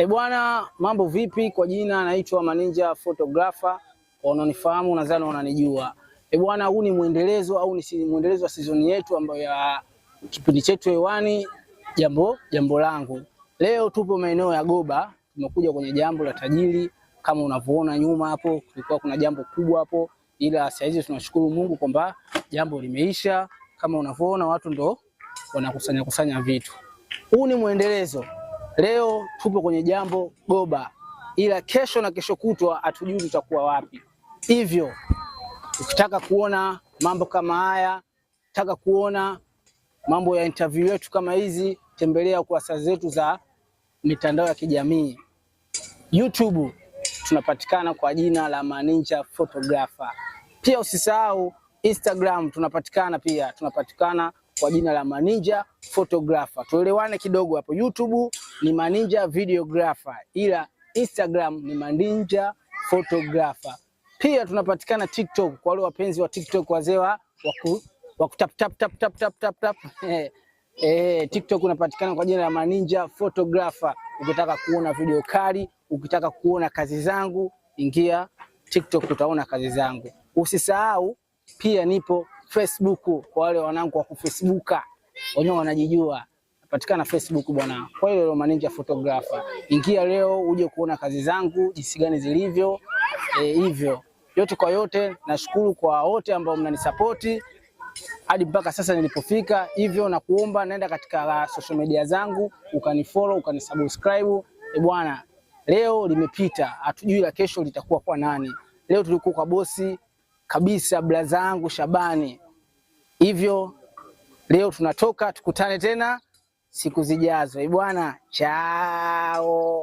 Bwana, mambo vipi? Kwa jina naitwa Maninja Photographer. Wanaonifahamu nadhani wananijua. Bwana, huu ni muendelezo au ni muendelezo wa season yetu ambayo ya kipindi chetu hewani jambo langu. Leo tupo maeneo ya Goba, tumekuja kwenye jambo la tajiri. Kama unavyoona nyuma hapo, kulikuwa kuna jambo kubwa hapo, ila sasa hizi tunashukuru Mungu kwamba jambo limeisha. Kama unavyoona watu ndo wanakusanya vitu. Huu ni muendelezo. Leo tupo kwenye jambo Goba, ila kesho na kesho kutwa hatujui tutakuwa wapi. Hivyo ukitaka kuona mambo kama haya, ukitaka kuona mambo ya interview yetu kama hizi, tembelea kurasa zetu za mitandao ya kijamii. YouTube tunapatikana kwa jina la Maninja Photographer. Pia usisahau Instagram tunapatikana kwa jina la Maninja Photographer. Tuelewane kidogo hapo. YouTube ni Maninja Videographer, ila Instagram ni Maninja Photographer. Pia tunapatikana TikTok kwa wale wapenzi wa TikTok, wazee wa tap tap. TikTok unapatikana kwa jina la Maninja Photographer. Ukitaka kuona video kali, ukitaka kuona kazi zangu, ingia TikTok utaona kazi zangu. Usisahau pia nipo Facebook kwa wale wanangu wa kufacebooka. Wenyewe wanajijua. Napatikana Facebook bwana. Kwa hiyo Maninja Photographer. Ingia leo uje kuona kazi zangu jinsi gani zilivyo. Hivyo yote kwa yote nashukuru kwa wote ambao mnanisupporti hadi mpaka sasa nilipofika. Hivyo na kuomba naenda katika social media zangu ukanifollow, ukanisubscribe. Bwana, leo limepita, hatujui la kesho litakuwa kwa nani. Leo tulikuwa kwa bosi kabisa, blaza yangu Shabani. Hivyo leo tunatoka, tukutane tena siku zijazo. Bwana, chao.